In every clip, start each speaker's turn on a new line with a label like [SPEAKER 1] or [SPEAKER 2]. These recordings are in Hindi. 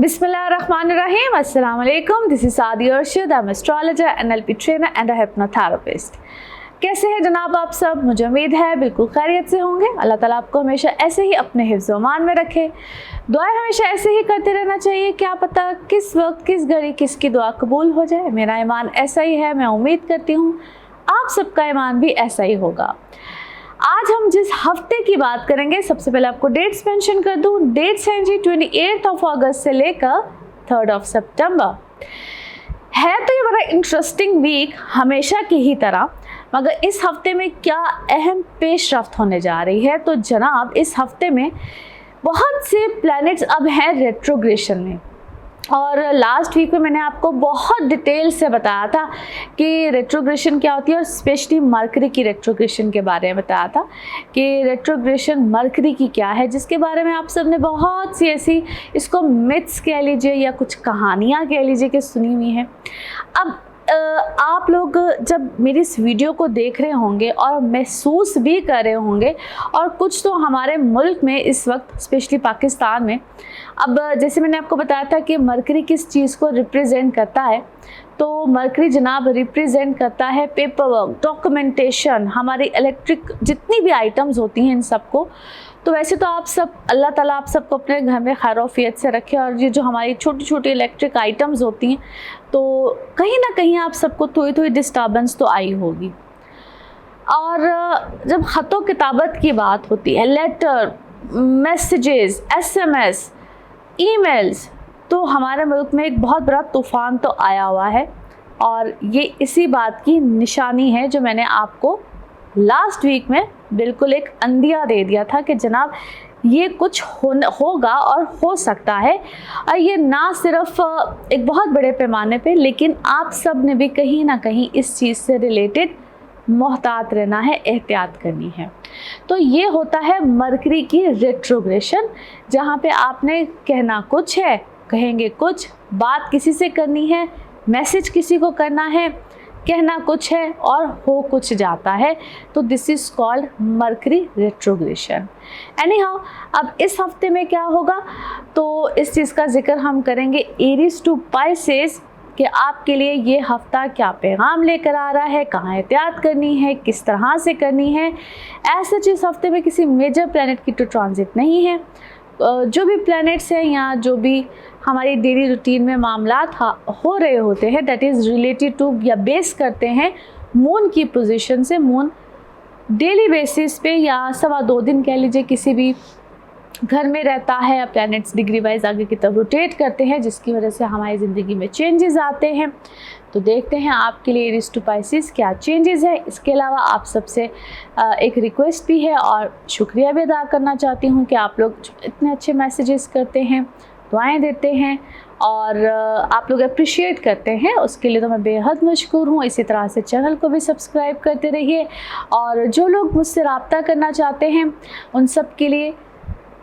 [SPEAKER 1] Bismillahirrahmanirrahim. Assalamu alaikum. This is Saadi Arshad. I'm astrologer, NLP trainer and a hypnotherapist. कैसे हैं जनाब आप सब? मुझे उम्मीद है बिल्कुल खैरियत से होंगे। अल्लाह ताला आपको हमेशा ऐसे ही अपने हिफ्ज़ व अमान में रखे। दुआएं हमेशा ऐसे ही करते रहना चाहिए, क्या पता किस वक्त किस घड़ी किसकी दुआ कबूल हो जाए। मेरा ईमान ऐसा ही है, मैं उम्मीद करती हूँ आप सबका ईमान भी ऐसा ही होगा। आज हम जिस हफ्ते की बात करेंगे, सबसे पहले आपको डेट्स मेंशन कर दूं। डेट्स हैं जी 28 अगस्त से लेकर 3 सितंबर। है तो ये बड़ा इंटरेस्टिंग वीक हमेशा की ही तरह, मगर इस हफ्ते में क्या अहम पेशरफ्त होने जा रही है। तो जनाब इस हफ्ते में बहुत से प्लैनेट्स अब हैं रेट्रोग्रेशन में, और लास्ट वीक में मैंने आपको बहुत डिटेल से बताया था कि रेट्रोग्रेशन क्या होती है, और स्पेशली मरकरी की रेट्रोग्रेशन के बारे में बताया था कि रेट्रोग्रेशन मरकरी की क्या है, जिसके बारे में आप सब ने बहुत सी ऐसी इसको मिथ्स कह लीजिए या कुछ कहानियाँ कह लीजिए कि सुनी हुई हैं। अब आप लोग जब मेरी इस वीडियो को देख रहे होंगे और महसूस भी कर रहे होंगे, और कुछ तो हमारे मुल्क में इस वक्त स्पेशली पाकिस्तान में, अब जैसे मैंने आपको बताया था कि मरकरी किस चीज़ को रिप्रेजेंट करता है, तो मरकरी जनाब रिप्रेजेंट करता है पेपर वर्क, डॉक्यूमेंटेशन, हमारी इलेक्ट्रिक जितनी भी आइटम्स होती हैं इन सबको। तो वैसे तो आप सब, अल्लाह ताला आप सबको अपने घर में खैरोफियत से रखे, और ये जो हमारी छोटी छोटी इलेक्ट्रिक आइटम्स होती हैं, तो कहीं ना कहीं आप सबको थोड़ी थोड़ी डिस्टर्बेंस तो आई होगी। और जब ख़तो किताबत की बात होती है, लेटर, मैसेजेस, SMS, ईमेल्स, तो हमारे मुल्क में एक बहुत बड़ा तूफ़ान तो आया हुआ है, और ये इसी बात की निशानी है जो मैंने आपको लास्ट वीक में बिल्कुल एक अंदिया दे दिया था कि जनाब ये कुछ होगा और हो सकता है। और ये ना सिर्फ एक बहुत बड़े पैमाने पे, लेकिन आप सब ने भी कहीं ना कहीं इस चीज़ से रिलेटेड मोहतात रहना है, एहतियात करनी है। तो ये होता है मरकरी की रेट्रोग्रेशन, जहाँ पे आपने कहना कुछ है, कहेंगे कुछ, बात किसी से करनी है, मैसेज किसी को करना है, कहना कुछ है और हो कुछ जाता है। तो this is called mercury retrogression. Any how, अब इस हफ्ते में क्या होगा, तो इस चीज़ का जिक्र हम करेंगे एरीज टू पाइसेस कि आपके लिए ये हफ्ता क्या पैगाम लेकर आ रहा है, कहाँ एहतियात करनी है, किस तरह से करनी है। ऐसे इस हफ्ते में किसी मेजर प्लैनेट की तो ट्रांजिट नहीं है। जो भी प्लैनेट्स हैं या जो भी हमारी डेली रूटीन में मामलात हो रहे होते हैं, दैट इज़ रिलेटेड टू या बेस करते हैं मून की पोजीशन से। मून डेली बेसिस पे या 2.25 दिन कह लीजिए किसी भी घर में रहता है, या प्लैनेट्स डिग्री वाइज आगे की तरफ रोटेट करते हैं, जिसकी वजह से हमारी ज़िंदगी में चेंजेस आते हैं। तो देखते हैं आपके लिए एरीज टू पाइसेस क्या चेंजेस है। इसके अलावा आप सबसे एक रिक्वेस्ट भी है और शुक्रिया भी अदा करना चाहती हूँ कि आप लोग इतने अच्छे मैसेजेस करते हैं, दुआएं देते हैं और आप लोग अप्रिशिएट करते हैं, उसके लिए तो मैं बेहद मशकूर हूँ। इसी तरह से चैनल को भी सब्सक्राइब करते रहिए, और जो लोग मुझसे रब्ता करना चाहते हैं उन सब के लिए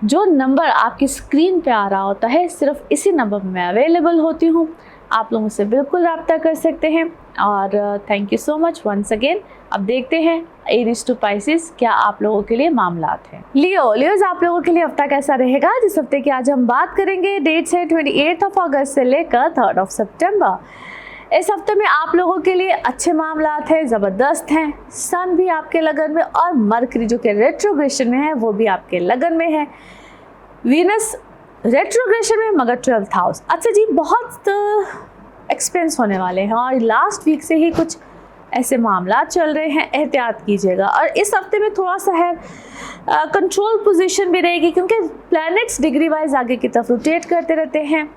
[SPEAKER 1] जो नंबर आपकी स्क्रीन पे आ रहा होता है, सिर्फ इसी नंबर पर मैं अवेलेबल होती हूँ। आप लोग मुझसे बिल्कुल रब्ता कर सकते हैं, और thank you so much once again. अब देखते हैं एरीज टू पाइसेस क्या आप लोगों के लिए मामलात हैं। लियोज आप लोगों के लिए हफ्ता कैसा रहेगा, जिस हफ्ते की आज हम बात करेंगे। डेट्स है 28 अगस्त से लेकर 3 सितंबर। इस हफ्ते में आप लोगों के लिए अच्छे मामलात हैं, ज़बरदस्त हैं। सन भी आपके लगन में, और मरकरी जो कि रेट्रोग्रेशन में है वो भी आपके लगन में है। वीनस रेट्रोग्रेशन में, मगर 12th हाउस। अच्छा जी, बहुत एक्सपेंस होने वाले हैं, और लास्ट वीक से ही कुछ ऐसे मामला चल रहे हैं, एहतियात कीजिएगा। और इस हफ्ते में थोड़ा सा है कंट्रोल पोजीशन भी रहेगी, क्योंकि प्लैनेट्स डिग्री वाइज आगे की तरफ रोटेट करते रहते हैं,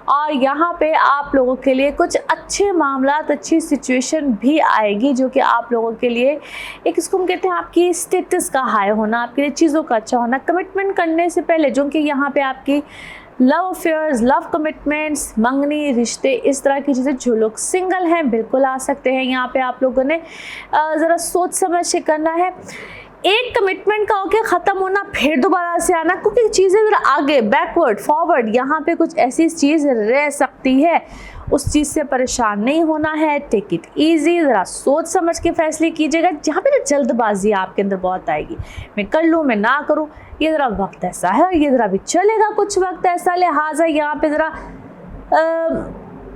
[SPEAKER 1] और यहाँ पे आप लोगों के लिए कुछ अच्छे मामलात, अच्छी सिचुएशन भी आएगी, जो कि आप लोगों के लिए एक, इसको हम कहते हैं आपकी स्टेटस का हाई होना, आपके लिए चीज़ों का अच्छा होना, कमिटमेंट करने से पहले, जो कि यहाँ पे आपकी लव अफेयर्स, लव कमिटमेंट्स, मंगनी, रिश्ते, इस तरह की चीज़ें। जो लोग सिंगल हैं बिल्कुल आ सकते हैं। यहाँ पे आप लोगों ने ज़रा सोच समझ के करना है। एक कमिटमेंट का होके ख़त्म होना, फिर दोबारा से आना, क्योंकि चीज़ें ज़रा आगे बैकवर्ड फॉरवर्ड यहाँ पे कुछ ऐसी चीज़ रह सकती है, उस चीज़ से परेशान नहीं होना है। टेक इट ईजी, ज़रा सोच समझ के फैसले कीजिएगा। जहाँ पे ना जल्दबाजी आपके अंदर बहुत आएगी, मैं कर लूँ मैं ना करूँ, ये ज़रा वक्त ऐसा है और ये ज़रा भी चलेगा कुछ वक्त ऐसा, लिहाजा यहाँ पे ज़रा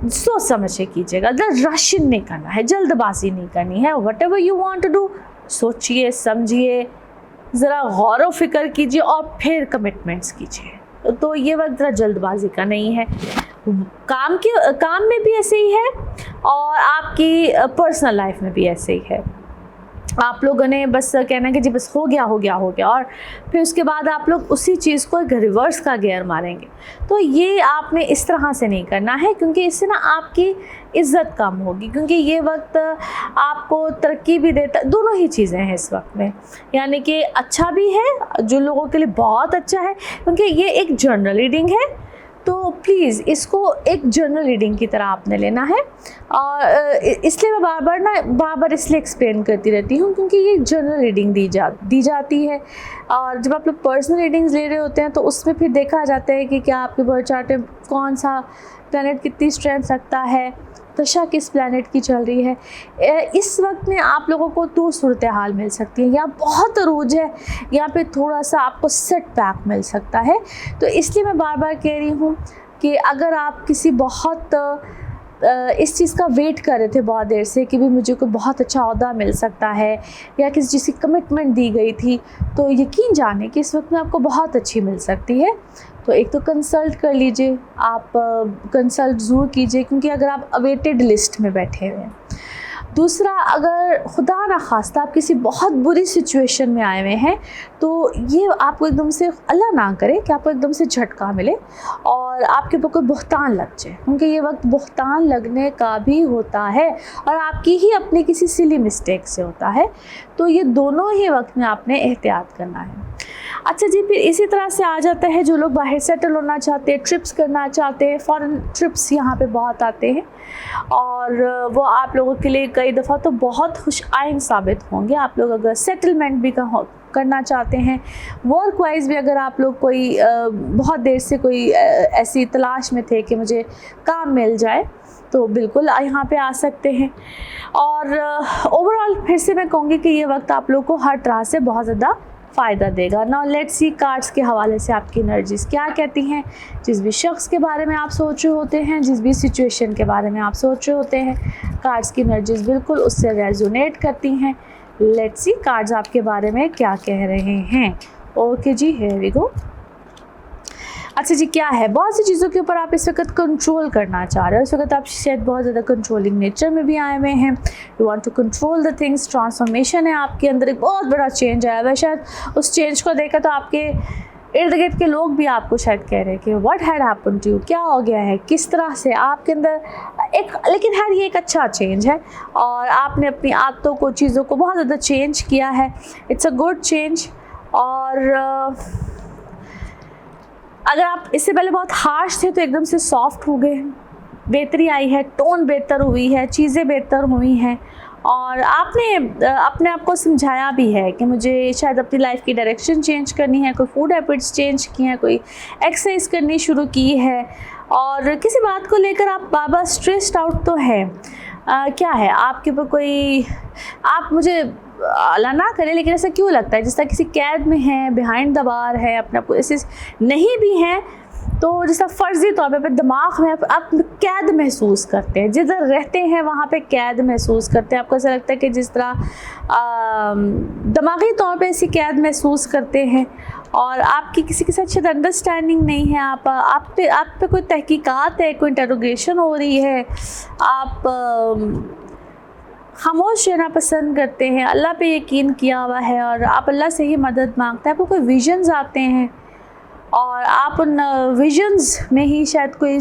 [SPEAKER 1] सोच समझ के कीजिएगा। रशिंग नहीं करना है, जल्दबाजी नहीं करनी है। Whatever you want to do, सोचिए समझिए, ज़रा गौर व फिक्र कीजिए और फिर कमिटमेंट्स कीजिए। तो ये वक्त ज़रा जल्दबाजी का नहीं है। काम में भी ऐसे ही है और आपकी पर्सनल लाइफ में भी ऐसे ही है। आप लोगों ने बस कहना कि जी बस हो गया और फिर उसके बाद आप लोग उसी चीज़ को एक रिवर्स का गियर मारेंगे। तो ये आपने इस तरह से नहीं करना है, क्योंकि इससे ना आपकी इज़्ज़त कम होगी। क्योंकि ये वक्त आपको तरक्की भी देता, दोनों ही चीज़ें हैं इस वक्त में, यानी कि अच्छा भी है, जो लोगों के लिए बहुत अच्छा है, क्योंकि ये एक जर्नल रीडिंग है। तो प्लीज़ इसको एक जर्नल रीडिंग की तरह आपने लेना है। और इसलिए मैं बार बार इसलिए एक्सप्लेन करती रहती हूँ, क्योंकि ये जर्नल रीडिंग दी जाती है। और जब आप लोग पर्सनल रीडिंग्स ले रहे होते हैं तो उसमें फिर देखा जाता है कि क्या आपके बर्थ चार्ट में कौन सा प्लैनेट कितनी स्ट्रेंथ रखता है, दशा किस प्लैनेट की चल रही है। इस वक्त में आप लोगों को दो सूरत हाल मिल सकती है, या बहुत अरूज है या फिर थोड़ा सा आपको सेट बैक मिल सकता है। तो इसलिए मैं बार बार कह रही हूँ कि अगर आप किसी बहुत इस चीज़ का वेट कर रहे थे बहुत देर से कि भी मुझे कोई बहुत अच्छा ओहदा मिल सकता है या किसी चीज़ की कमिटमेंट दी गई थी, तो यकीन जाने कि इस वक्त में आपको बहुत अच्छी मिल सकती है। तो एक तो कंसल्ट कर लीजिए, आप कंसल्ट ज़रूर कीजिए, क्योंकि अगर आप अवेटेड लिस्ट में बैठे हुए हैं। दूसरा, अगर खुदा ना खास्ता आप किसी बहुत बुरी सिचुएशन में आए हुए हैं, तो ये आपको एकदम से, अल्लाह ना करे कि आपको एकदम से झटका मिले और आपके ऊपर कोई बुहतान लग जाए, क्योंकि ये वक्त बुहतान लगने का भी होता है और आपकी ही अपनी किसी सिली मिस्टेक से होता है। तो ये दोनों ही वक्त में आपने एहतियात करना है। अच्छा जी, फिर इसी तरह से आ जाता है जो लोग बाहर सेटल होना चाहते हैं, ट्रिप्स करना चाहते हैं। फॉरेन ट्रिप्स यहाँ पे बहुत आते हैं और वो आप लोगों के लिए कई दफ़ा तो बहुत खुश आइन साबित होंगे। आप लोग अगर सेटलमेंट भी करना चाहते हैं, वर्क वाइज भी अगर आप लोग कोई बहुत देर से कोई ऐसी तलाश में थे कि मुझे काम मिल जाए, तो बिल्कुल यहाँ पे आ सकते हैं। और ओवरऑल फिर से मैं कहूँगी कि ये वक्त आप लोग को हर तरह से बहुत ज़्यादा फ़ायदा देगा। नाउ लेट्स सी कार्ड्स के हवाले से आपकी एनर्जीज़ क्या कहती हैं। जिस भी शख्स के बारे में आप सोच रहे होते हैं, जिस भी सिचुएशन के बारे में आप सोच रहे होते हैं, कार्ड्स की एनर्जीज़ बिल्कुल उससे रेजोनेट करती हैं। लेट्स सी कार्ड्स आपके बारे में क्या कह रहे हैं। ओके जी, हियर वी गो। अच्छा जी, क्या है, बहुत सी चीज़ों के ऊपर आप इस वक्त कंट्रोल करना चाह रहे हो। इस वक्त आप शायद बहुत ज़्यादा कंट्रोलिंग नेचर में भी आए हुए हैं। You want to control the things. Transformation है आपके अंदर, एक बहुत बड़ा चेंज आया हुआ है। शायद उस चेंज को देखकर तो आपके इर्द गिर्द के लोग भी आपको शायद कह रहे हैं कि what had happen to you, क्या हो गया है, किस तरह से आपके अंदर एक, लेकिन खैर ये एक अच्छा चेंज है और आपने अपनी आदतों को, चीज़ों को बहुत ज़्यादा चेंज किया है। It's a good change. और अगर आप इससे पहले बहुत हार्श थे तो एकदम से सॉफ्ट हो गए, बेहतरी आई है, टोन बेहतर हुई है, चीज़ें बेहतर हुई हैं और आपने अपने आप को समझाया भी है कि मुझे शायद अपनी लाइफ की डायरेक्शन चेंज करनी है, कोई फूड हैबिट्स चेंज की हैं, कोई एक्सरसाइज करनी शुरू की है और किसी बात को लेकर आप बार स्ट्रेस्ड आउट तो हैं। क्या है आपके ऊपर कोई, आप मुझे अल्लाह ना करे लेकिन ऐसा क्यों लगता है जिस तरह किसी कैद में है, बिहाइंड द बार है, अपने आप को ऐसे नहीं भी हैं, तो जैसा फ़र्ज़ी तौर पे दिमाग में आप कैद महसूस करते हैं, जिधर रहते हैं वहाँ पे कैद महसूस करते हैं। आपको ऐसा लगता है कि जिस तरह दिमागी तौर पे ऐसी कैद महसूस करते हैं और आपकी किसी के साथ शायद अंडरस्टैंडिंग नहीं है। आप पे कोई तहकीकात है, कोई इंटरोगेशन हो रही है, आप खामोश रहना पसंद करते हैं, अल्लाह पे यकीन किया हुआ है और आप अल्लाह से ही मदद मांगते हैं। आपको कोई विजन्स आते हैं और आप उन विजन्स में ही शायद कोई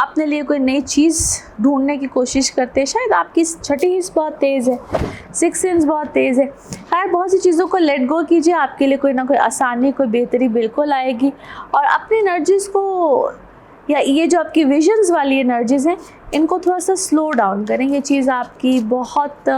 [SPEAKER 1] अपने लिए कोई नई चीज़ ढूंढने की कोशिश करते हैं। शायद आपकी छठी हिस्स बहुत तेज़ है, सिक्स सेंस बहुत तेज़ है। खैर, बहुत सी चीज़ों को लेट गो कीजिए, आपके लिए कोई ना कोई आसानी, कोई बेहतरी बिल्कुल आएगी। और अपनी एनर्जीज़ को, या ये जो आपकी विजन्स वाली एनर्जीज़ हैं, इनको थोड़ा सा स्लो डाउन करें। ये चीज़ आपकी बहुत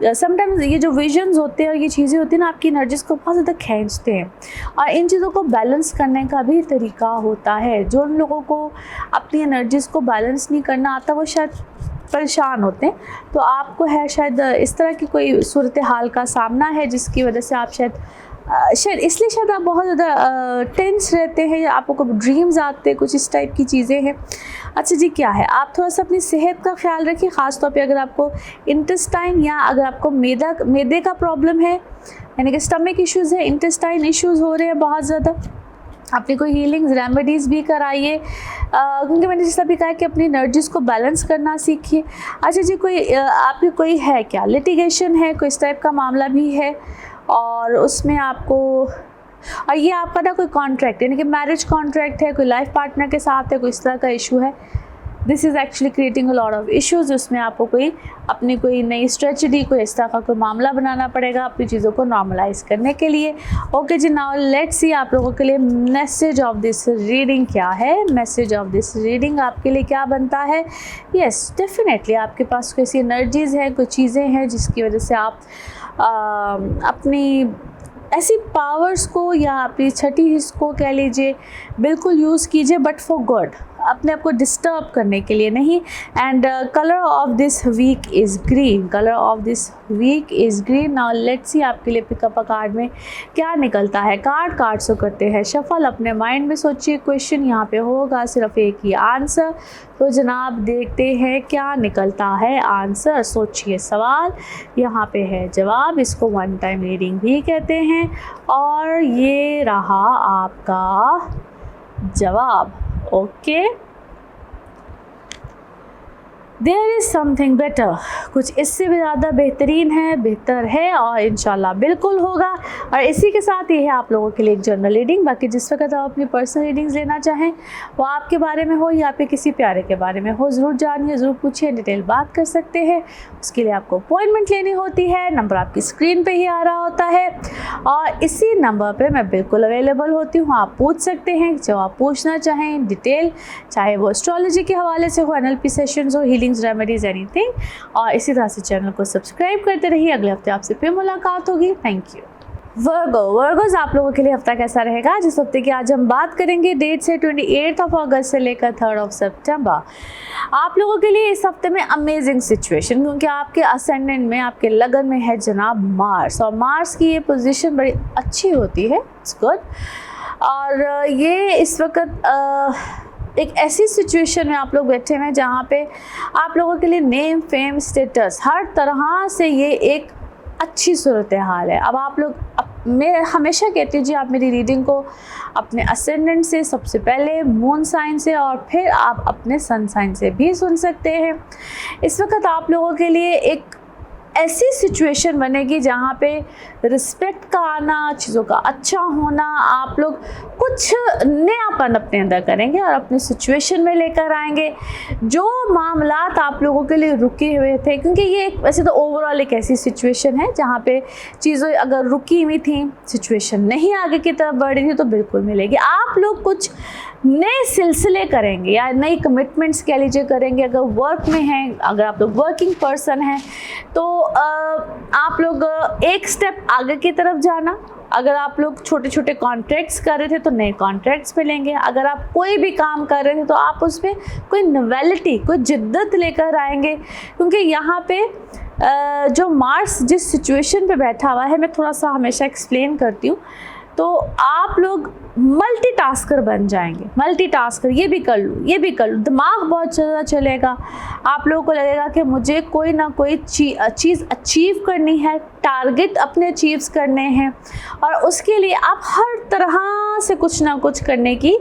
[SPEAKER 1] समटाइम्स ये जो विजन्स होते हैं और ये चीज़ें होती हैं ना, आपकी एनर्जीज को बहुत ज़्यादा खींचते हैं। और इन चीज़ों को बैलेंस करने का भी तरीका होता है। जो उन लोगों को अपनी एनर्जीज को बैलेंस नहीं करना आता, वो शायद परेशान होते हैं। तो आपको है शायद इस तरह की कोई सूरत हाल का सामना है, जिसकी वजह से आप शायद इसलिए शायद आप बहुत ज़्यादा टेंस रहते हैं, या आपको ड्रीम्स आते हैं, कुछ इस टाइप की चीज़ें हैं। अच्छा जी, क्या है, आप थोड़ा सा अपनी सेहत का ख्याल रखिए, ख़ास तौर पे अगर आपको इंटेस्टाइन या अगर आपको मैदे का प्रॉब्लम है, यानी कि स्टमक इश्यूज़ है, इंटेस्टाइन इश्यूज़ हो रहे हैं बहुत ज़्यादा, अपनी कोई हीलिंग्स रेमेडीज़ भी कराइए, क्योंकि मैंने जैसा भी कहा कि अपनी एनर्जीज़ को बैलेंस करना सीखिए। अच्छा जी, कोई आपकी कोई है क्या लिटिगेशन है, कोई इस टाइप का मामला भी है, और उसमें आपको, और ये आपका ना कोई कॉन्ट्रैक्ट, यानी कि मैरिज कॉन्ट्रैक्ट है, कोई लाइफ पार्टनर के साथ है, कोई इस तरह का इशू है, this is actually creating a lot of issues. उसमें आपको कोई अपनी कोई नई स्ट्रेटजी, कोई इस तरह का कोई मामला बनाना पड़ेगा अपनी चीज़ों को नॉर्मलाइज करने के लिए। ओके जी, नाउ लेट्स सी आप लोगों के लिए मैसेज ऑफ दिस रीडिंग क्या है। मैसेज ऑफ दिस रीडिंग आपके लिए क्या बनता है। यस, डेफिनेटली आपके पास कोई ऐसी एनर्जीज़ है, कोई चीज़ें हैं जिसकी वजह से आप अपनी ऐसी पावर्स को या अपनी छठी हिस्स को कह लीजिए बिल्कुल यूज़ कीजिए, बट फॉर गुड, अपने आप को डिस्टर्ब करने के लिए नहीं। And colour of this week is green, colour of this week is green. Now let's see आपके लिए पिकअप अ कार्ड में क्या निकलता है। कार्ड से करते हैं शफल, अपने माइंड में सोचिए, क्वेश्चन यहाँ पे होगा सिर्फ एक ही आंसर। तो जनाब देखते हैं क्या निकलता है आंसर, सोचिए सवाल, यहाँ पे है जवाब। इसको वन टाइम रीडिंग भी कहते हैं, और ये रहा आपका जवाब। Okay, there is something better, कुछ इससे भी ज़्यादा बेहतरीन है, बेहतर है, और इंशाल्लाह बिल्कुल होगा। और इसी के साथ ये है आप लोगों के लिए एक जनरल रीडिंग। बाकी जिस वक्त आप अपनी पर्सनल रीडिंग्स लेना चाहें, वो आपके बारे में हो या आपके किसी प्यारे के बारे में हो, ज़रूर जानिए, ज़रूर पूछिए, डिटेल बात कर सकते हैं। उसके लिए आपको अपॉइंटमेंट लेनी होती है। नंबर आपकी स्क्रीन पर ही आ रहा होता है, और इसी नंबर पर मैं बिल्कुल अवेलेबल होती हूँ। आप पूछ सकते हैं जो आप पूछना चाहें डिटेल, चाहे वो एस्ट्रोलॉजी के हवाले से हो, NLP सेशंस हो, रेमेडीज, एनीथिंग। और इसी तरह से चैनल को सब्सक्राइब करते रहिए। अगले हफ्ते आपसे फिर मुलाकात होगी। Thank you. वर्गोज आप लोगों के लिए हफ्ता कैसा रहेगा, जिस हफ्ते की आज हम बात करेंगे, डेट से 28 अगस्त से लेकर 3 सितंबर। आप लोगों के लिए इस हफ्ते में अमेजिंग सिचुएशन, क्योंकि आपके असेंडेंट में, आपके लगन में है जनाब मार्स, और मार्स की ये पोजीशन बड़ी अच्छी होती है, इट्स गुड। और ये इस वक्त एक ऐसी सिचुएशन में आप लोग बैठे हुए हैं जहाँ पे आप लोगों के लिए नेम, फेम, स्टेटस, हर तरह से ये एक अच्छी सूरत हाल है। अब आप लोग, मैं हमेशा कहती हूँ जी, आप मेरी रीडिंग को अपने असेंडेंट से, सबसे पहले मून साइन से, और फिर आप अपने सन साइन से भी सुन सकते हैं। इस वक्त आप लोगों के लिए एक ऐसी सिचुएशन बनेगी जहाँ पे रिस्पेक्ट का आना, चीज़ों का अच्छा होना, आप लोग कुछ नयापन अपने अंदर करेंगे और अपनी सिचुएशन में लेकर आएंगे। जो मामलात आप लोगों के लिए रुके हुए थे, क्योंकि ये एक वैसे तो ओवरऑल एक ऐसी सिचुएशन है जहाँ पे चीज़ें अगर रुकी हुई थी, सिचुएशन नहीं आगे की तरफ बढ़ रही थी, तो बिल्कुल मिलेगी। आप लोग कुछ नए सिलसिले करेंगे या नई कमिटमेंट्स कह लीजिए करेंगे। अगर वर्क में हैं, अगर आप लोग वर्किंग पर्सन हैं, तो आप लोग एक स्टेप आगे की तरफ जाना। अगर आप लोग छोटे छोटे कॉन्ट्रैक्ट्स कर रहे थे तो नए कॉन्ट्रैक्ट्स मिलेंगे। अगर आप कोई भी काम कर रहे थे तो आप उसमें कोई नोवेलिटी, कोई जिद्दत लेकर आएंगे, क्योंकि यहाँ पे जो मार्स जिस सिचुएशन पे बैठा हुआ है, मैं थोड़ा सा हमेशा एक्सप्लेन करती हूँ, तो आप लोग मल्टीटास्कर बन जाएंगे। मल्टीटास्कर, ये भी कर लूँ, ये भी कर लूँ, दिमाग बहुत ज़्यादा चलेगा। आप लोगों को लगेगा कि मुझे कोई ना कोई चीज़ अचीव करनी है, टारगेट अपने अचीव्स करने हैं, और उसके लिए आप हर तरह से कुछ ना कुछ करने की,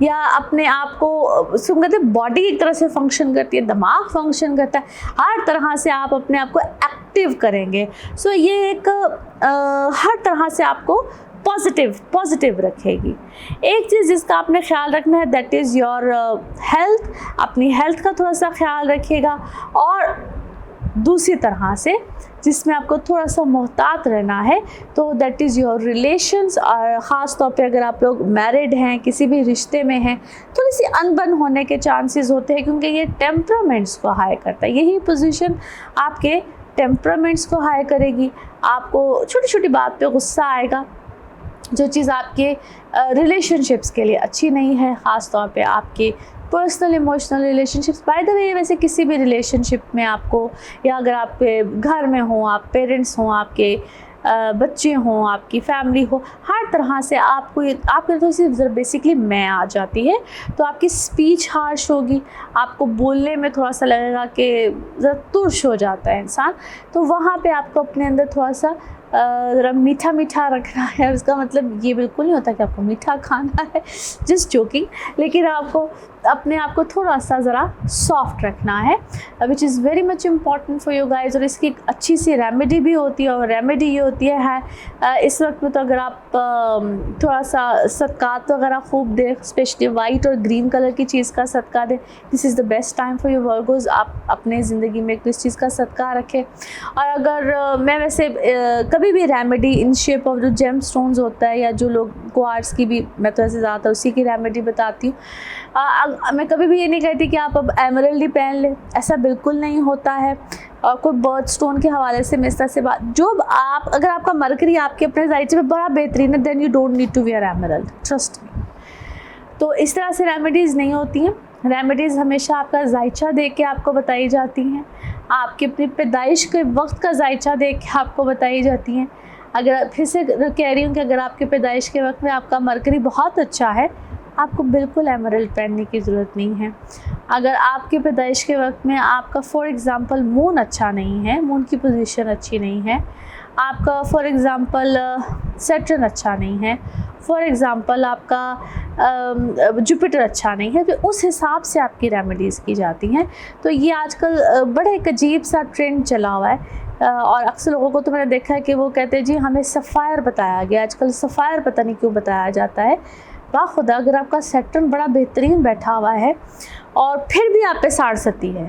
[SPEAKER 1] या अपने आप को कहते हैं बॉडी एक तरह से फंक्शन करती है, दिमाग फंक्शन करता है, हर तरह से आप अपने आप को एक्टिव करेंगे। सो ये एक हर तरह से आपको पॉजिटिव रखेगी। एक चीज़ जिसका आपने ख्याल रखना है, दैट इज़ योर हेल्थ। अपनी हेल्थ का थोड़ा सा ख्याल रखिएगा। और दूसरी तरह से जिसमें आपको थोड़ा सा मोहतात रहना है, तो दैट इज़ योर रिलेशंस। और ख़ास तौर पे अगर आप लोग मैरिड हैं, किसी भी रिश्ते में हैं, थोड़ी सी अनबन होने के चांसेस होते हैं, क्योंकि ये टेम्परामेंट्स को हाई करता है। यही पोजीशन आपके टेम्परामेंट्स को हाई करेगी, आपको छोटी छोटी बात पे गुस्सा आएगा, जो चीज़ आपके रिलेशनशिप्स के लिए अच्छी नहीं है, ख़ास तौर पे आपके personal emotional relationships. By the way, वैसे किसी भी रिलेशनशिप में आपको, या अगर आपके घर में हो, आप पेरेंट्स हों, आपके बच्चे हों, आपकी फैमिली हो, हर तरह से आपको आपके थोड़ी सी बेसिकली मैं आ जाती है, तो आपकी स्पीच हार्श होगी, आपको बोलने में थोड़ा सा लगेगा कि ज़रा तुर्श हो जाता है इंसान। तो वहाँ पे आपको अपने अंदर थोड़ा सा ज़रा मीठा मीठा रखना है। उसका मतलब ये बिल्कुल नहीं होता कि आपको मीठा खाना है, जस्ट जोकिंग, लेकिन आपको अपने आप को थोड़ा सा ज़रा सॉफ्ट रखना है, which is very much important for you guys. और इसकी एक अच्छी सी रेमेडी भी होती है, और रेमेडी ये होती है इस वक्त में तो अगर आप थोड़ा सा सदक़ात वगैरह खूब दें, स्पेशली वाइट और ग्रीन कलर की चीज़ का सदका दें, this is the best time for your वर्गोज़। आप अपने ज़िंदगी में इस चीज़ का सदका रखें। और अगर मैं वैसे कभी भी रेमेडी इन शेप ऑफ जो जेम स्टोन्स होता है, या जो लोग क्वार्ट्स की भी, मैं तो ऐसे ज़्यादातर उसी की रेमेडी बताती हूँ। मैं कभी भी ये नहीं कहती कि आप अब एमरल्ड ही पहन लें, ऐसा बिल्कुल नहीं होता है। और कोई बर्थ स्टोन के हवाले से मैं इस तरह से बात, जो आप, अगर आपका मरकरी आपके अपने जायचे में बड़ा बेहतरीन है, then you don't need to wear emerald, trust me. तो इस तरह से रेमेडीज़ नहीं होती हैं। रेमेडीज़ हमेशा आपका जायचा देख के आपको बताई जाती हैं, आपकी अपनी पैदाइश के वक्त का जायचा देख के आपको बताई जाती हैं। अगर फिर से कह रही हूँ कि अगर आपके पैदाइश के वक्त में आपका मरकरी बहुत अच्छा है, आपको बिल्कुल एमरल्ड पहनने की ज़रूरत नहीं है। अगर आपके पैदाइश के वक्त में आपका फॉर एग्ज़ाम्पल मून अच्छा नहीं है, मून की पोजीशन अच्छी नहीं है, आपका फॉर एग्ज़ाम्पल सैटर्न अच्छा नहीं है, फॉर एग्ज़ाम्पल आपका जुपिटर अच्छा नहीं है, तो उस हिसाब से आपकी रेमेडीज़ की जाती हैं। तो ये आजकल बड़ा एक अजीब सा ट्रेंड चला हुआ है, और अक्सर लोगों को तो मैंने देखा है कि वो कहते हैं जी हमें सफ़ायर बताया गया। आजकल सफ़ायर पता नहीं क्यों बताया जाता है। वाह खुदा, अगर आपका सैटर्न बड़ा बेहतरीन बैठा हुआ है और फिर भी आप पे साड़सती है,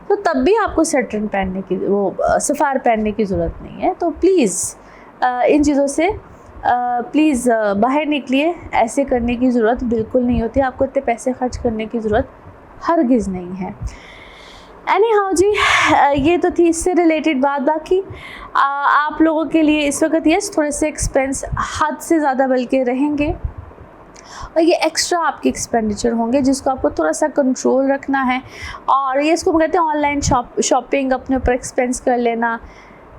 [SPEAKER 1] तो तब भी आपको सैटर्न पहनने की, वो सफ़ायर पहनने की ज़रूरत नहीं है। तो प्लीज़ इन चीज़ों से प्लीज़ बाहर निकलिए। ऐसे करने की ज़रूरत बिल्कुल नहीं होती, आपको इतने पैसे खर्च करने की ज़रूरत हरगिज़ नहीं है। एनी हाउ जी, ये तो थी इससे रिलेटेड बात। बाकी आप लोगों के लिए इस वक्त यस थोड़े से एक्सपेंस हद से ज़्यादा बल्कि रहेंगे, और ये एक्स्ट्रा आपके एक्सपेंडिचर होंगे जिसको आपको थोड़ा सा कंट्रोल रखना है। और ये इसको कहते हैं ऑनलाइन शॉपिंग, अपने ऊपर एक्सपेंस कर लेना।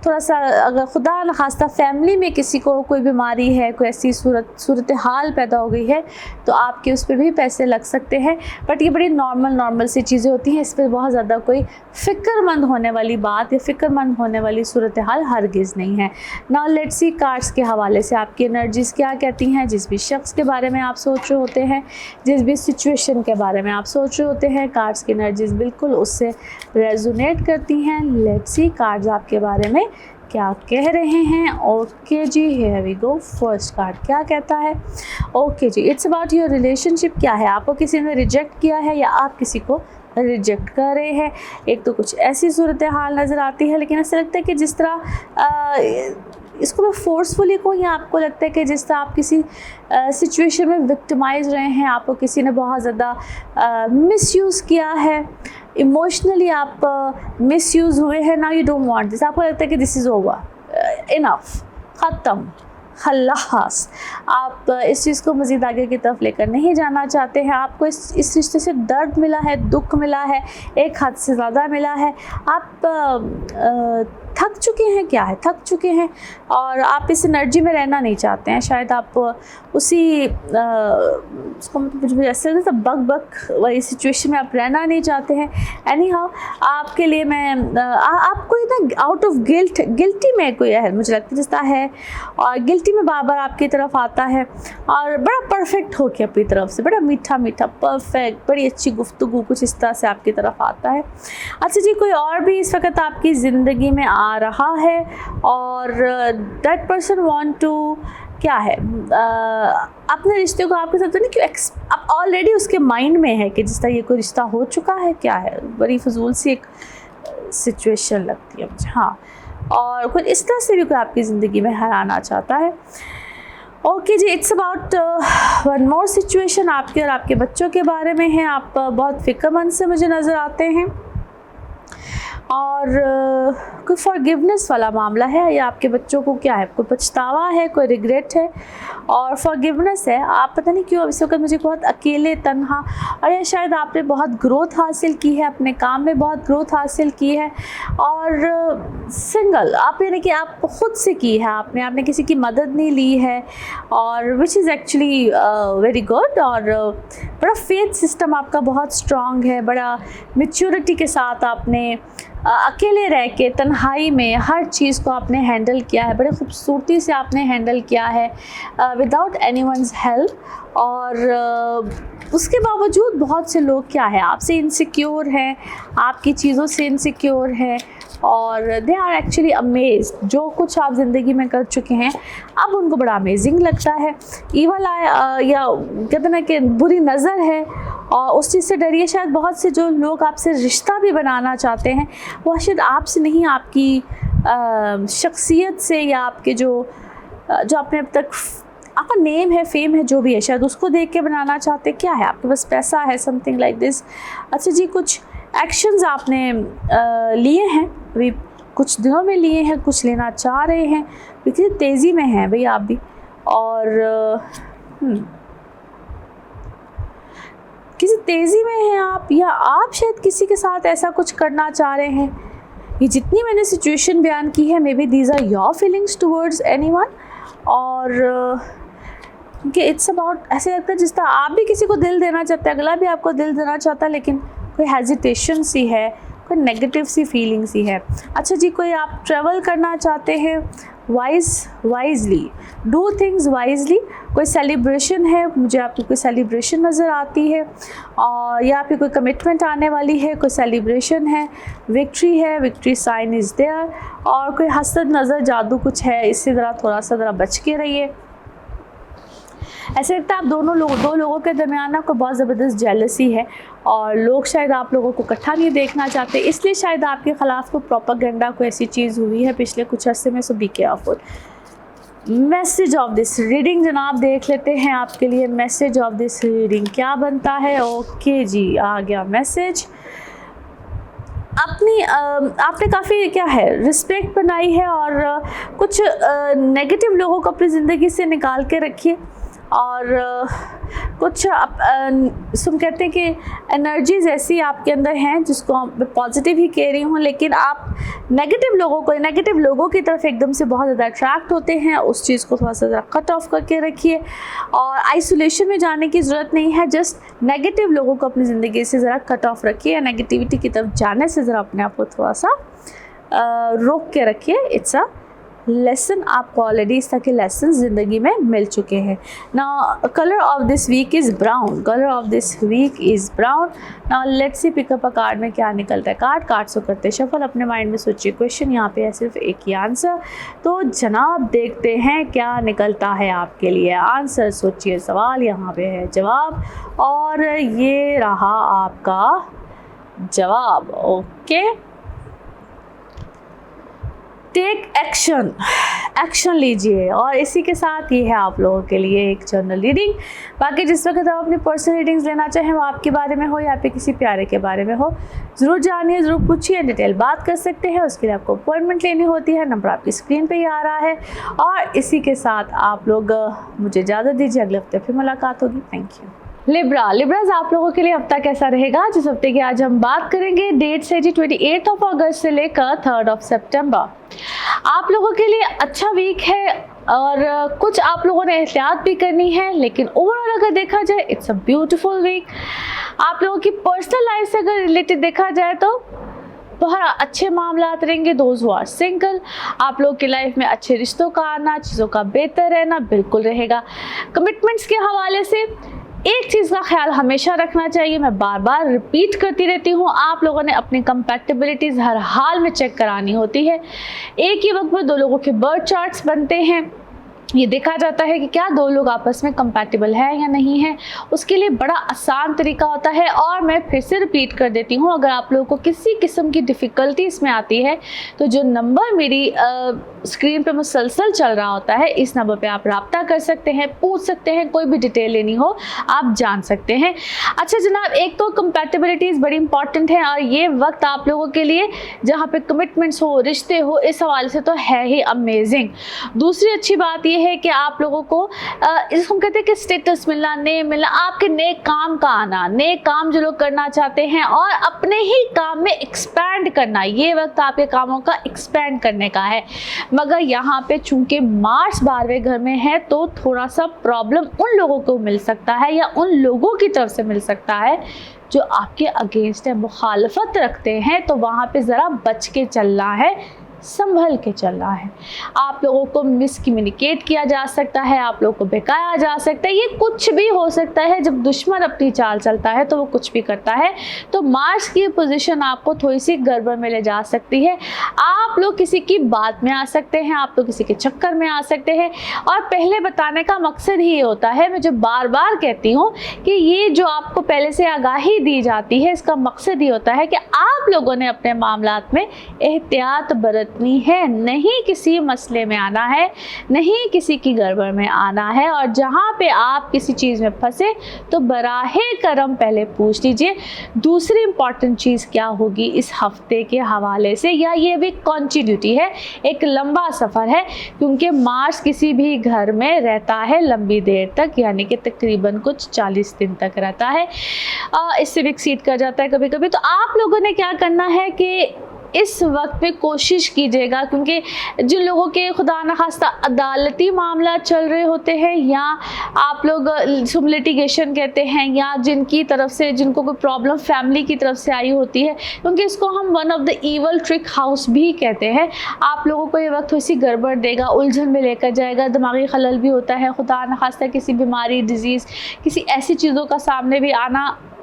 [SPEAKER 1] थोड़ा सा अगर खुदा न खास्ता फैमिली में किसी को कोई बीमारी है, कोई ऐसी सूरत हाल पैदा हो गई है, तो आपके उस पर भी पैसे लग सकते हैं। बट ये बड़ी नॉर्मल सी चीज़ें होती हैं, इस पर बहुत ज़्यादा कोई फ़िक्रमंद होने वाली बात या फ़िक्रमंद होने वाली सूरत हाल हरगिज़ नहीं है। नाउ लेट्स सी कार्ड्स के हवाले से आपकी एनर्जीज़ क्या कहती हैं। जिस भी शख्स के बारे में आप सोच रहे होते हैं, जिस भी सिचुएशन के बारे में आप सोच रहे होते हैं, कार्ड्स की एनर्जीज़ बिल्कुल उससे रेजोनेट करती हैं। लेट्स सी कार्ड्स आपके बारे में क्या कह रहे हैं। ओके जी, here we go. First card क्या कहता है? ओके जी, इट्स अबाउट योर रिलेशनशिप। क्या है, आपको किसी ने रिजेक्ट किया है या आप किसी को रिजेक्ट कर रहे हैं। एक तो कुछ ऐसी सूरत हाल नज़र आती है, लेकिन ऐसा लगता है कि जिस तरह इसको मैं फोर्सफुली कहूँ, या आपको लगता है कि जिस तरह आप किसी सिचुएशन में विक्टिमाइज रहे हैं, आपको किसी ने बहुत ज़्यादा मिसयूज़ किया है, इमोशनली आप मिसयूज़ हुए हैं। Now you don't want this, आपको लगता है कि दिस इज़ ओवर, इनफ, ख़त्म, खल्लास। आप इस चीज़ को मज़ीद आगे की तरफ लेकर नहीं जाना चाहते हैं। आपको इस रिश्ते से दर्द मिला है, दुख मिला है, एक हद से ज़्यादा मिला है। आप थक चुके हैं, क्या है, थक चुके हैं, और आप इस एनर्जी में रहना नहीं चाहते हैं। शायद आप उसी उसको मुझे ऐसे लगता है बग वाली सिचुएशन में आप रहना नहीं चाहते हैं। एनी हाउ आपके लिए मैं आपको इतना आउट ऑफ गिल्टी में कोई है, मुझे लगता है जिसता है, और गिल्टी में बार बार आपकी तरफ आता है, और बड़ा परफेक्ट हो के अपनी तरफ से, बड़ा मीठा मीठा परफेक्ट, बड़ी अच्छी गुफ्तगू कुछ इस तरह से आपकी तरफ आता है। अच्छा जी, कोई और भी इस वक्त आपकी ज़िंदगी में आ रहा है, और दैट पर्सन वांट टू क्या है, अपने रिश्ते को आपके साथ नहीं क्यों, आप ऑलरेडी उसके माइंड में है कि जिस तरह ये कोई रिश्ता हो चुका है। क्या है, बड़ी फजूल सी एक सिचुएशन लगती है मुझे। हाँ, और कुछ इस तरह से भी कोई आपकी ज़िंदगी में हराना चाहता है। ओके जी, it's about one more situation आपके और आपके बच्चों के बारे में है। आप बहुत फ़िक्रमंद से मुझे नज़र आते हैं, और कोई फॉरगिवनेस वाला मामला है, या आपके बच्चों को क्या है, कोई पछतावा है, कोई रिग्रेट है और फॉरगिवनेस है। आप पता नहीं क्यों इस वक्त मुझे बहुत अकेले, तन्हा, और या शायद आपने बहुत ग्रोथ हासिल की है, अपने काम में बहुत ग्रोथ हासिल की है और सिंगल आप, यानी कि आप खुद से की है, आपने किसी की मदद नहीं ली है, और which is actually very good. और बड़ा फेथ सिस्टम आपका बहुत स्ट्रॉन्ग है, बड़ा मैच्योरिटी के साथ आपने अकेले रह के तन्हाई में हर चीज़ को आपने हैंडल किया है, बड़े खूबसूरती से आपने हैंडल किया है विदाउट एनीवन्स हेल्प। और उसके बावजूद बहुत से लोग क्या है, आपसे इनसिक्योर हैं, आपकी चीज़ों से इनसिक्योर हैं और दे आर एक्चुअली अमेज्ड। जो कुछ आप ज़िंदगी में कर चुके हैं अब उनको बड़ा अमेजिंग लगता है। ईवल या कहते ना कि बुरी नज़र है और उस चीज़ से डरिए। शायद बहुत से जो लोग आपसे रिश्ता भी बनाना चाहते हैं वो शायद आपसे नहीं, आपकी शख्सियत से, या आपके जो आपने अब तक आपका नेम है, फेम है, जो भी है, शायद उसको देख के बनाना चाहते। क्या है आपके पास, पैसा है, समथिंग लाइक दिस। अच्छा जी, कुछ एक्शंस आपने लिए हैं, अभी कुछ दिनों में लिए हैं, कुछ लेना चाह रहे हैं, किसी तेज़ी में हैं भाई आप भी। और किसी तेज़ी में हैं आप, या आप शायद किसी के साथ ऐसा कुछ करना चाह रहे हैं। ये जितनी मैंने सिचुएशन बयान की है, maybe these are your feelings towards anyone. और कि इट्स अबाउट, ऐसे लगता है जिस तरह आप भी किसी को दिल देना चाहते हैं, अगला भी आपको दिल देना चाहता है, लेकिन कोई हेजिटेशन सी है, कोई नेगेटिव सी फीलिंग सी है। अच्छा जी, कोई आप ट्रैवल करना चाहते हैं, वाइजली डू थिंग्स वाइजली। कोई सेलिब्रेशन है, मुझे आपकी कोई सेलिब्रेशन नज़र आती है, और या आपकी कोई कमिटमेंट आने वाली है, कोई सेलिब्रेशन है, विक्ट्री है, विक्ट्री साइन इज़ देयर। और कोई हसद नज़र जादू कुछ है, इससे थोड़ा सा बच के रहिए। ऐसे लगता है आप दो लोगों के दरमियान आपको बहुत ज़बरदस्त जेलसी है और लोग शायद आप लोगों को इकट्ठा नहीं देखना चाहते, इसलिए शायद आपके ख़िलाफ़ कोई प्रोपेगेंडा, कोई ऐसी चीज़ हुई है पिछले कुछ अर्से में। So be careful. Message of this reading जनाब देख लेते हैं आपके लिए। मैसेज ऑफ दिस रीडिंग क्या बनता है? ओके जी, आ गया मैसेज। आपने काफ़ी क्या है रिस्पेक्ट बनाई है और कुछ नेगेटिव लोगों को अपनी ज़िंदगी से निकाल के रखिए। और कुछ हम कहते हैं कि एनर्जीज ऐसी आपके अंदर हैं जिसको मैं पॉजिटिव ही कह रही हूँ, लेकिन आप नेगेटिव लोगों की तरफ एकदम से बहुत ज़्यादा अट्रैक्ट होते हैं। उस चीज़ को थोड़ा सा ज़रा कट ऑफ करके रखिए और आइसोलेशन में जाने की ज़रूरत नहीं है। जस्ट नेगेटिव लोगों को अपनी ज़िंदगी से ज़रा कट ऑफ रखिए, नेगेटिविटी की तरफ जाने से ज़रा अपने आप को थोड़ा सा रोक के रखिए। इट्स अ लेसन, आपको ऑलरेडी इस तरह के लेसन ज़िंदगी में मिल चुके हैं। Now colour of this week is brown. Now let's see pickup a card में क्या निकलता है। कार्ड्स को करते शफल, अपने माइंड में सोचिए क्वेश्चन, यहाँ पे है सिर्फ एक ही आंसर। तो जनाब देखते हैं क्या निकलता है आपके लिए आंसर। सोचिए सवाल, यहाँ पे है जवाब, और ये रहा आपका जवाब। ओके, टेक एक्शन लीजिए। और इसी के साथ ये है आप लोगों के लिए एक जर्नल रीडिंग। बाकी जिस वक्त आप अपनी पर्सनल रीडिंग्स लेना चाहें, वो आपके बारे में हो या फिर किसी प्यारे के बारे में हो, ज़रूर जानिए, ज़रूर पूछिए, डिटेल बात कर सकते हैं। उसके लिए आपको अपॉइंटमेंट लेनी होती है, नंबर आपकी स्क्रीन पे ही आ रहा है। और इसी के साथ आप लोग मुझे इजाज़त दीजिए, अगले हफ्ते फिर मुलाकात होगी। Thank you. लिब्राज आप लोगों के लिए हफ्ता कैसा रहेगा, जिस हफ्ते की आज हम बात करेंगे। डेट है जी 28 अगस्त से लेकर 3 सितंबर। आप लोगों के लिए अच्छा वीक है और कुछ आप लोगों ने एहतियात भी करनी है, लेकिन ओवरऑल अगर देखा जाए इट्स अ ब्यूटीफुल वीक। आप लोगों की पर्सनल लाइफ से अगर रिलेटेड देखा जाए तो बहुत अच्छे मामलात रहेंगे। दोज हु आर सिंगल, आप लोग की लाइफ में अच्छे रिश्तों का आना, चीज़ों का बेहतर रहना बिल्कुल रहेगा। कमिटमेंट्स के हवाले से एक चीज़ का ख्याल हमेशा रखना चाहिए, मैं बार बार रिपीट करती रहती हूँ, आप लोगों ने अपनी कंपैटिबिलिटीज़ हर हाल में चेक करानी होती है। एक ही वक्त में दो लोगों के बर्थ चार्ट्स बनते हैं, ये देखा जाता है कि क्या दो लोग आपस में कंपैटिबल है या नहीं है। उसके लिए बड़ा आसान तरीका होता है, और मैं फिर से रिपीट कर देती हूँ, अगर आप लोगों को किसी किस्म की डिफ़िकल्टी इसमें आती है तो जो नंबर मेरी स्क्रीन पे मुसलसल चल रहा होता है। इस नंबर पे आप रब्ता कर सकते हैं, पूछ सकते हैं, कोई भी डिटेल लेनी हो आप जान सकते हैं। अच्छा जनाब, एक तो कंपैटिबिलिटीज़ बड़ी इंपॉर्टेंट है और ये वक्त आप लोगों के लिए जहाँ पे कमिटमेंट्स हो, रिश्ते हो, इस हवाले से तो है ही अमेजिंग। दूसरी अच्छी बात ये है कि आप लोगों को इसको कहते हैं कि स्टेटस मिलना, नेम मिलना, आपके नेक काम का आना, नेक काम जो लोग करना चाहते हैं और अपने ही काम में एक्सपैंड करना, ये वक्त आपके कामों का एक्सपैंड करने का है। मगर यहाँ पे चूंकि मार्स 12वें घर में है तो थोड़ा सा प्रॉब्लम उन लोगों को मिल सकता है या उन लोगों की तरफ से मिल सकता है जो आपके अगेंस्ट है, मुखालफत रखते हैं, तो वहाँ पे ज़रा बच के चलना है, संभल के चलना है। आप लोगों को मिसकम्युनिकेट किया जा सकता है, आप लोगों को बहकाया जा सकता है, ये कुछ भी हो सकता है। जब दुश्मन अपनी चाल चलता है तो वो कुछ भी करता है। तो मार्स की पोजीशन आपको थोड़ी सी गड़बड़ में ले जा सकती है। आप लोग किसी की बात में आ सकते हैं, आप लोग किसी के चक्कर में आ सकते हैं। और पहले बताने का मकसद ही ये होता है, मैं जो बार बार कहती हूँ कि ये जो आपको पहले से आगाही दी जाती है, इसका मकसद ये होता है कि आप लोगों ने अपने मामलात में एहतियात बरत है, नहीं किसी मसले में आना है, नहीं किसी की गड़बड़ में आना है। और जहाँ पे आप किसी चीज़ में फंसे तो बराहे करम पहले पूछ लीजिए। दूसरी इंपॉर्टेंट चीज़ क्या होगी इस हफ्ते के हवाले से, या ये भी कंटिन्यूटी है, एक लंबा सफ़र है, क्योंकि मार्स किसी भी घर में रहता है लंबी देर तक, यानी कि तकरीबन कुछ 40 दिन तक रहता है, इससे भी एक्सीड कर जाता है कभी कभी। तो आप लोगों ने क्या करना है कि इस वक्त में कोशिश कीजिएगा, क्योंकि जिन लोगों के खुदा न खास्ता अदालती मामला चल रहे होते हैं, या आप लोग लिटिगेशन कहते हैं, या जिनकी तरफ से जिनको कोई प्रॉब्लम फैमिली की तरफ से आई होती है, क्योंकि इसको हम one of the evil trick house भी कहते हैं। आप लोगों को ये वक्त थोड़ी सी गड़बड़ देगा, उलझन में लेकर जाएगा, दिमागी खलल भी होता है, खुदा न खास्ता किसी बीमारी, डिजीज़, किसी ऐसी चीज़ों का सामने भी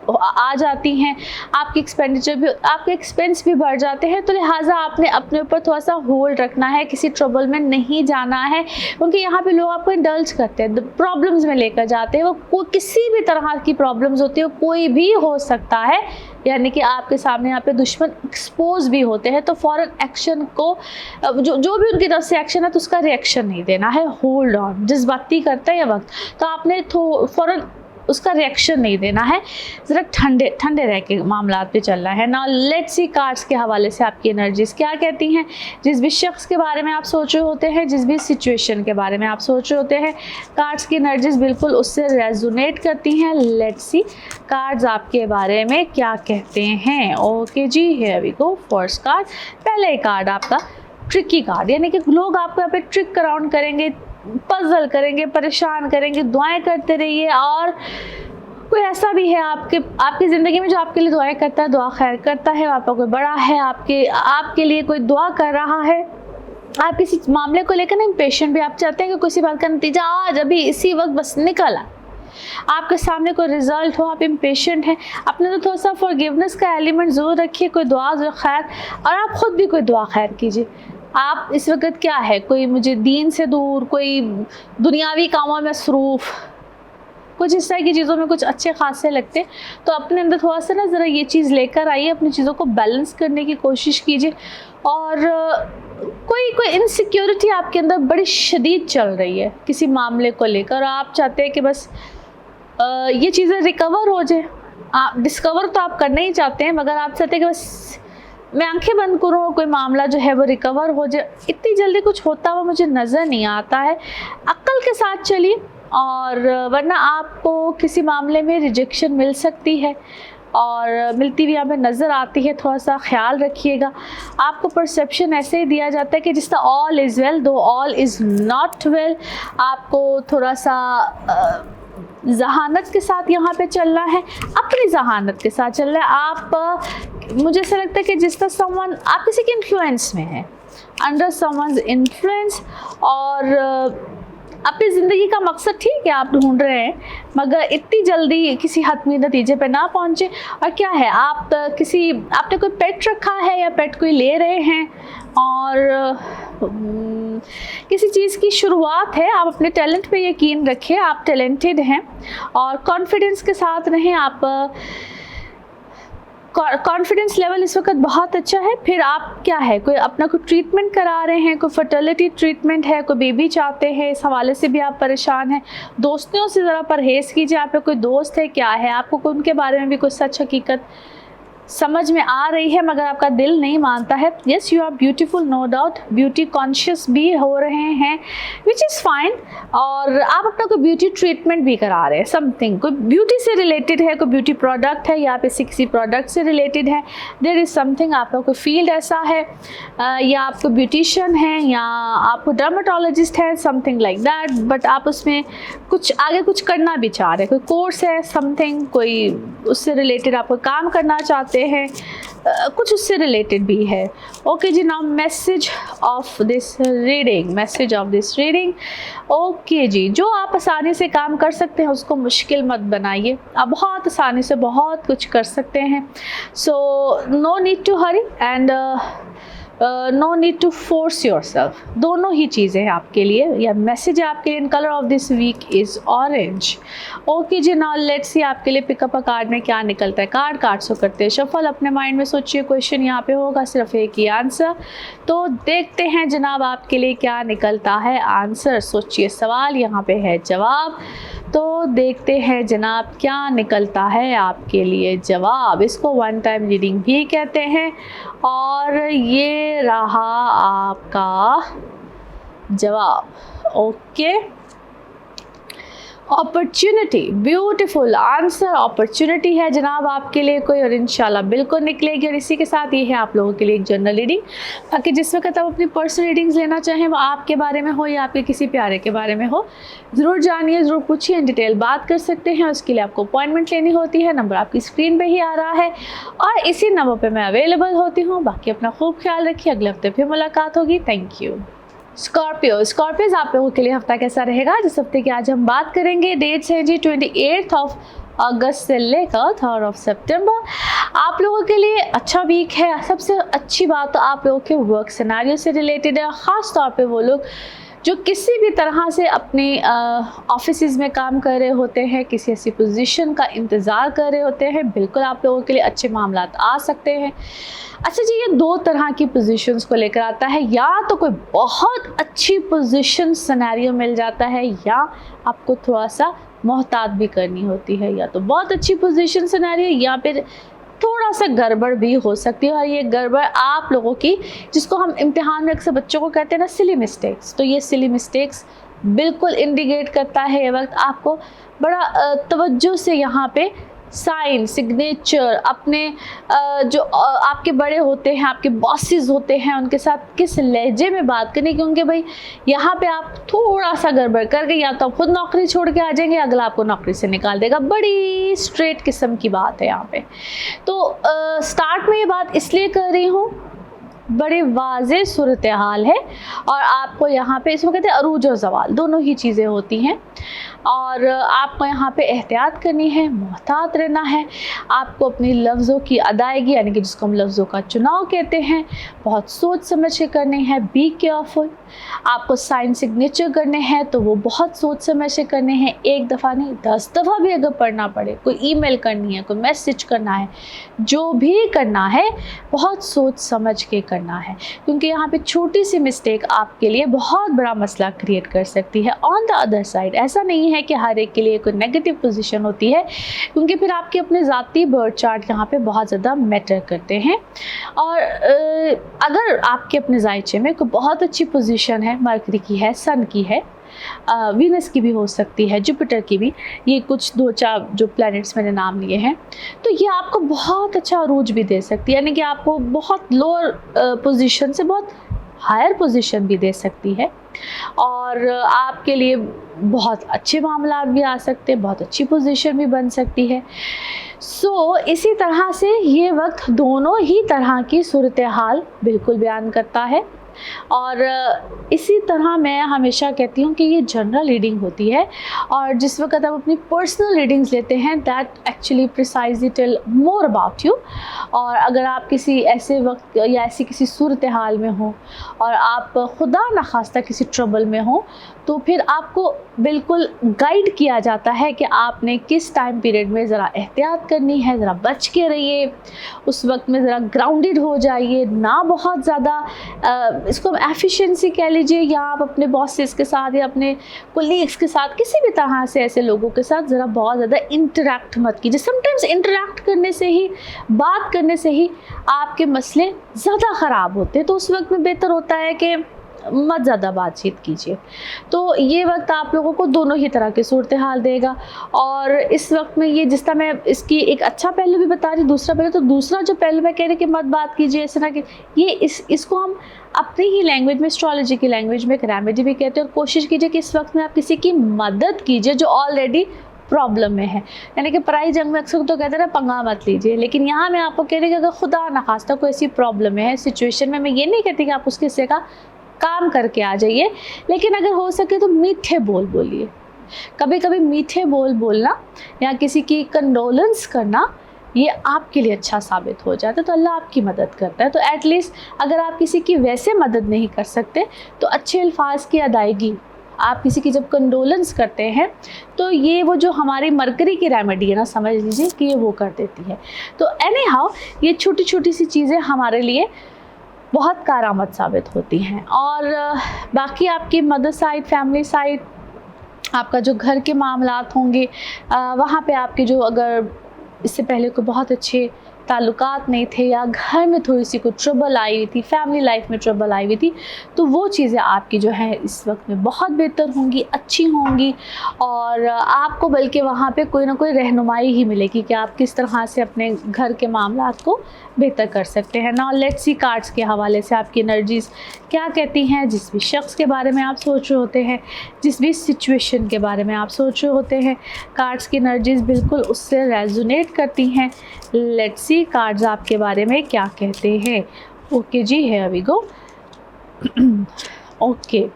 [SPEAKER 1] आ जाती हैं, आपकी एक्सपेंडिचर भी, आपके एक्सपेंस भी बढ़ जाते हैं। तो लिहाजा आपने अपने ऊपर थोड़ा सा होल्ड रखना है, किसी ट्रबल में नहीं जाना है, क्योंकि यहाँ पे लोग आपको इंडल्ज करते हैं, प्रॉब्लम्स में लेकर जाते हैं। वो किसी भी तरह की प्रॉब्लम्स होती है, कोई भी हो सकता है, यानी कि आपके सामने यहाँ पे दुश्मन एक्सपोज भी होते हैं, तो फ़ौरन एक्शन को जो भी उनकी तरफ से एक्शन है तो उसका रिएक्शन नहीं देना है, होल्ड ऑन। जज्बाती करता है ये वक्त, तो आपने फ़ौरन उसका रिएक्शन नहीं देना है, ज़रा ठंडे रह के मामलात पे चलना है। नाउ लेट्स सी कार्ड्स के हवाले से आपकी एनर्जीज क्या कहती हैं। जिस भी शख्स के बारे में आप सोच रहे होते हैं, जिस भी सिचुएशन के बारे में आप सोच रहे होते हैं, कार्ड्स की एनर्जीज बिल्कुल उससे रेजोनेट करती हैं। लेट्स सी कार्ड्स आपके बारे में क्या कहते हैं। ओके जी, here we go. First card, पहले कार्ड आपका ट्रिकी कार्ड, यानी कि लोग आपको यहाँ पे ट्रिक अराउंड करेंगे, पजल करेंगे, परेशान करेंगे। दुआएं करते रहिए। और कोई ऐसा भी है आपकी ज़िंदगी में जो आपके लिए दुआएं करता है, दुआ खैर करता है, आपका कोई बड़ा है आपके लिए कोई दुआ कर रहा है। आप किसी मामले को लेकर ना इम्पेशेंट भी, आप चाहते हैं कि किसी बात का नतीजा आज अभी इसी वक्त बस निकला, आपके सामने कोई रिजल्ट हो, आप इम्पेशेंट हैं। अपने तो थोड़ा सा फॉरगिवनेस का एलिमेंट ज़रूर रखिए, कोई दुआ खैर, और आप ख़ुद भी कोई दुआ खैर कीजिए। आप इस वक्त क्या है, कोई मुझे दीन से दूर, कोई दुनियावी कामों में मसरूफ़, कुछ इस तरह की चीज़ों में कुछ अच्छे खासे लगते, तो अपने अंदर थोड़ा सा ना ज़रा ये चीज़ लेकर आइए, अपनी चीज़ों को बैलेंस करने की कोशिश कीजिए। और कोई इनसिक्योरिटी आपके अंदर बड़ी शदीद चल रही है किसी मामले को लेकर, आप चाहते हैं कि बस ये चीज़ें रिकवर हो जाए। आप डिस्कवर तो आप करना ही चाहते हैं, मगर आप चाहते हैं कि बस मैं आंखें बंद करूँ, कोई मामला जो है वो रिकवर हो जाए। इतनी जल्दी कुछ होता हुआ मुझे नज़र नहीं आता है। अक्ल के साथ चलिए, और वरना आपको किसी मामले में रिजेक्शन मिल सकती है, और मिलती हुई हमें नज़र आती है। थोड़ा सा ख्याल रखिएगा। आपको परसेप्शन ऐसे ही दिया जाता है कि जिस तरह ऑल इज़ वेल दो ऑल इज़ नॉट वेल। आपको थोड़ा सा जहानत के साथ यहाँ पे चलना है, अपनी जहानत के साथ चलना है। आप मुझे ऐसा लगता है कि जिस तरह समवन आप किसी के इन्फ्लुएंस में है, अंडर समवन्स इन्फ्लुएंस, और अपनी ज़िंदगी का मकसद ठीक है आप ढूंढ रहे हैं, मगर इतनी जल्दी किसी हतमी नतीजे पे ना पहुँचे। और क्या है, आपने कोई पेट रखा है या पेट कोई ले रहे हैं, और किसी चीज़ की शुरुआत है। आप अपने टैलेंट पे यकीन रखें, आप टैलेंटेड हैं, और कॉन्फिडेंस के साथ रहें। आप कॉन्फिडेंस लेवल इस वक्त बहुत अच्छा है। फिर आप क्या है, कोई अपना कोई ट्रीटमेंट करा रहे हैं, कोई फर्टिलिटी ट्रीटमेंट है, कोई बेबी चाहते हैं, इस हवाले से भी आप परेशान हैं। दोस्तियों से ज़रा परहेज़ कीजिए। आप पे कोई दोस्त है क्या है, आपको उनके बारे में भी कोई सच हकीकत समझ में आ रही है मगर आपका दिल नहीं मानता है। Yes, you are beautiful, no doubt, beauty conscious भी हो रहे हैं, विच इज़ फाइन। और आप अपना कोई ब्यूटी ट्रीटमेंट भी करा रहे हैं, समथिंग कोई ब्यूटी से रिलेटेड है, कोई ब्यूटी प्रोडक्ट है या पे किसी प्रोडक्ट से रिलेटेड है, देयर इज़ समथिंग, आपका कोई फील्ड ऐसा है, या आपको ब्यूटिशियन है या आपको डर्माटोलॉजिस्ट है, समथिंग लाइक दैट। बट आप उसमें कुछ आगे कुछ करना भी चाह रहे हैं, कोई कोर्स है, समथिंग कोई उससे रिलेटेड आपको काम करना चाहते हैं, कुछ उससे रिलेटेड भी है। ओके जी, now message of this reading, okay जी, जो आप आसानी से काम कर सकते हैं उसको मुश्किल मत बनाइए। आप बहुत आसानी से बहुत कुछ कर सकते हैं। So no need to hurry and no need to force yourself. दोनों ही चीज़ें हैं आपके लिए, या मैसेज है आपके लिए। In colour of this week is orange. Okay जी, नाउ लेट्स सी आपके लिए पिकअप अ कार्ड में क्या निकलता है। कार्ड से करते हैं शफल। अपने माइंड में सोचिए, क्वेश्चन यहाँ पे होगा सिर्फ एक ही आंसर। तो देखते हैं जनाब आपके लिए क्या निकलता है आंसर। सोचिए, सवाल यहाँ पे है, जवाब। तो देखते हैं जनाब क्या निकलता है आपके लिए जवाब। इसको वन टाइम रीडिंग भी कहते हैं। और ये रहा आपका जवाब। Okay, opportunity, beautiful answer opportunity है जनाब आपके लिए कोई, और इंशाल्लाह बिल्कुल निकलेगी। और इसी के साथ ये है आप लोगों के लिए एक जनरल रीडिंग। बाकी जिस वक्त आप अपनी पर्सनल रीडिंग्स लेना चाहें, वो आपके बारे में हो या आपके किसी प्यारे के बारे में हो, ज़रूर जानिए, ज़रूर पूछिए, इन डिटेल बात कर सकते हैं। उसके लिए आपको अपॉइंटमेंट लेनी होती है। नंबर आपकी स्क्रीन पर ही आ रहा है और इसी नंबर पर मैं अवेलेबल होती हूँ। बाकी अपना खूब ख्याल रखिए, अगले हफ्ते फिर मुलाकात होगी। Thank you. स्कॉर्पियोज आप लोगों के लिए हफ्ता कैसा रहेगा, जिस हफ्ते की आज हम बात करेंगे। डेट्स हैं जी 28 अगस्त से लेकर 3 सितंबर। आप लोगों के लिए अच्छा वीक है। सबसे अच्छी बात तो आप लोगों के वर्क सिनेरियो से रिलेटेड है। ख़ास तौर पे वो लोग जो किसी भी तरह से अपने ऑफिस में काम कर रहे होते हैं, किसी ऐसी पोजीशन का इंतज़ार कर रहे होते हैं, बिल्कुल आप लोगों के लिए अच्छे मामलात आ सकते हैं। अच्छा जी, ये 2 तरह की पोजीशंस को लेकर आता है। या तो कोई बहुत अच्छी पोजीशन सिनेरियो मिल जाता है, या आपको थोड़ा सा मोहतात भी करनी होती है। या तो बहुत अच्छी पोजीशन सिनेरियो, या फिर थोड़ा सा गड़बड़ भी हो सकती है। और ये गड़बड़ आप लोगों की, जिसको हम इम्तिहान में अक्सर बच्चों को कहते हैं ना, सिली मिस्टेक्स, तो ये सिली मिस्टेक्स बिल्कुल इंडिकेट करता है ये वक्त। आपको बड़ा तवज्जो से यहाँ पे साइन, सिग्नेचर, अपने जो आपके बड़े होते हैं, आपके बॉसेस होते हैं, उनके साथ किस लहजे में बात करनी, क्योंकि भाई यहाँ पे आप थोड़ा सा गड़बड़ करके या तो आप खुद नौकरी छोड़ के आ जाएंगे, अगला आपको नौकरी से निकाल देगा। बड़ी स्ट्रेट किस्म की बात है यहाँ पे। तो स्टार्ट में ये बात इसलिए कर रही हूँ, बड़े वाज़े सूरत हाल है। और आपको यहाँ पे, इसमें कहते हैं अरूज और ज़वाल, दोनों ही चीज़ें होती हैं। और आपको यहाँ पे एहतियात करनी है, मोहतात रहना है। आपको अपनी लफ्ज़ों की अदायगी, यानी कि जिसको हम लफ्ज़ों का चुनाव कहते हैं, बहुत सोच समझ के करनी है। Be careful. आपको साइन सिग्नेचर करने हैं तो वो बहुत सोच समझ के करने हैं। एक दफ़ा नहीं, 10 दफ़ा भी अगर पढ़ना पड़े। कोई ईमेल करनी है, कोई मैसेज करना है, जो भी करना है बहुत सोच समझ के करना है, क्योंकि यहाँ पे छोटी सी मिस्टेक आपके लिए बहुत बड़ा मसला क्रिएट कर सकती है। ऑन द अदर साइड ऐसा नहीं है कि हर एक के लिए कोई नेगेटिव पोजीशन होती है, क्योंकि फिर आपके अपने ज़ाती बर्थ चार्ट यहाँ पे बहुत ज़्यादा मैटर करते हैं। और अगर आपके अपने जायचे में कोई बहुत अच्छी पोजीशन है, मरकरी की है, सन की है, वीनस की भी हो सकती है, जुपिटर की भी, ये कुछ 2-4 जो प्लैनेट्स मैंने नाम लिए हैं, तो ये आपको बहुत अच्छा अरूज भी दे सकती है, यानी कि आपको बहुत लोअर पोजीशन से बहुत हायर पोजीशन भी दे सकती है। और आपके लिए बहुत अच्छे मामलात भी आ सकते हैं, बहुत अच्छी पोजीशन भी बन सकती है। सो इसी तरह से ये वक्त दोनों ही तरह की सूरत हाल बिल्कुल बयान करता है। और इसी तरह मैं हमेशा कहती हूँ कि ये जनरल रीडिंग होती है, और जिस वक्त आप अपनी पर्सनल रीडिंग्स लेते हैं that actually precisely tell more about you. और अगर आप किसी ऐसे वक्त या ऐसी किसी सूरत हाल में हो और आप खुदा न खास्ता किसी ट्रबल में हो, तो फिर आपको बिल्कुल गाइड किया जाता है कि आपने किस टाइम पीरियड में ज़रा एहतियात करनी है, ज़रा बच के रहिए, उस वक्त में ज़रा ग्राउंडेड हो जाइए, ना बहुत ज़्यादा इसको एफिशिएंसी कह लीजिए, या आप अपने बॉसेस के साथ या अपने कोलीग्स के साथ किसी भी तरह से ऐसे लोगों के साथ ज़रा बहुत ज़्यादा इंटरेक्ट मत कीजिए। समटाइम्स इंटरेक्ट करने से ही, बात करने से ही आपके मसले ज़्यादा ख़राब होते हैं, तो उस वक्त में बेहतर होता है कि मत ज़्यादा बातचीत कीजिए। तो ये वक्त आप लोगों को दोनों ही तरह की सूरत हाल देगा। और इस वक्त में ये जिस तरह मैं इसकी एक अच्छा पहलू भी बता रही, दूसरा पहलू, तो दूसरा जो पहलू मैं कह रही कि मत बात कीजिए ऐसे ना कि ये इसको हम अपनी ही लैंग्वेज में, एस्ट्रोलॉजी की लैंग्वेज में एक रेमेडी भी कहते हैं। और कोशिश कीजिए कि इस वक्त में आप किसी की मदद कीजिए जो ऑलरेडी प्रॉब्लम में है। यानी कि पराई जंग में अक्सर तो कहते हैं ना पंगा मत लीजिए, लेकिन यहाँ मैं आपको कह रही कि अगर खुदा न खास्ता कोई ऐसी प्रॉब्लम है, सिचुएशन में, मैं ये नहीं कहती कि आप उसके हिस्से का काम करके आ जाइए, लेकिन अगर हो सके तो मीठे बोल बोलिए। कभी कभी मीठे बोल बोलना या किसी की कंडोलेंस करना ये आपके लिए अच्छा साबित हो जाता है, तो अल्लाह आपकी मदद करता है। तो एटलीस्ट अगर आप किसी की वैसे मदद नहीं कर सकते तो अच्छे अल्फाज की अदायगी, आप किसी की जब कंडोलेंस करते हैं तो ये वो जो हमारी मरकरी की रेमेडी है ना, समझ लीजिए कि ये वो कर देती है। तो एनी हाउ ये छोटी छोटी सी चीज़ें हमारे लिए बहुत कारआमद साबित होती हैं। और बाकी आपकी मदर साइड, फैमिली साइड, आपका जो घर के मामलात होंगे वहाँ पे आपके जो, अगर इससे पहले कोई बहुत अच्छे ताल्लुकात नहीं थे या घर में थोड़ी सी कोई ट्रबल आई हुई थी, फैमिली लाइफ में ट्रबल आई हुई थी, तो वो चीज़ें आपकी जो है इस वक्त में बहुत बेहतर होंगी, अच्छी होंगी। और आपको बल्कि वहाँ पे कोई ना कोई रहनुमाई ही मिलेगी कि आप किस तरह से अपने घर के मामलात को बेहतर कर सकते हैं। नाउ लेट्स सी कार्ड्स के हवाले से आपकी एनर्जीज़ क्या कहती हैं। जिस भी शख्स के बारे में आप सोच रहे होते हैं, जिस भी सिचुएशन के बारे में आप सोच रहे होते हैं, कार्ड्स की एनर्जीज़ बिल्कुल उससे रेजोनेट करती हैं। लेट्स सी कार्ड्स आपके बारे में क्या कहते हैं। ओके जी, here we go. Okay,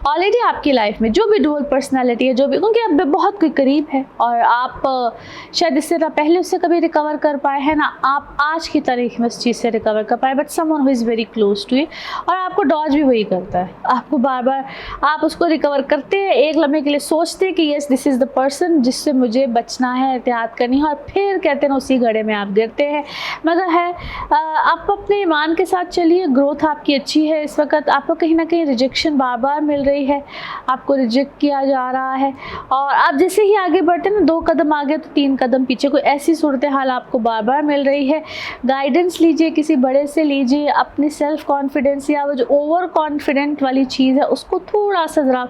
[SPEAKER 1] already आपकी लाइफ में जो भी डुअल पर्सनालिटी है, जो भी, क्योंकि अब बहुत कोई करीब है और आप शायद इससे ना पहले उससे कभी रिकवर कर पाए हैं ना आप आज की तारीख में उस चीज़ से रिकवर कर पाए, but someone who is very close to you, और आपको डॉज भी वही करता है। आपको बार बार आप उसको रिकवर करते हैं, एक लम्हे के लिए सोचते हैं कि yes this is the person जिससे मुझे बचना है, एहतियात करनी है, और फिर कहते हैं उसी घड़े में आप गिरते हैं। मगर है आप अपने ईमान के साथ चलिए, ग्रोथ आपकी अच्छी है। इस वक्त आपको कहीं ना कहीं रिजेक्शन बार बार मिल रही है, आपको रिजेक्ट किया जा रहा है, और आप जैसे ही आगे बढ़ते हैं ना, 2 कदम आगे तो 3 कदम पीछे, कोई ऐसी सूरत हाल आपको बार बार मिल रही है। गाइडेंस लीजिए, किसी बड़े से लीजिए। अपनी सेल्फ कॉन्फिडेंस या वो जो ओवर कॉन्फिडेंट वाली चीज़ है उसको थोड़ा सा ज़रा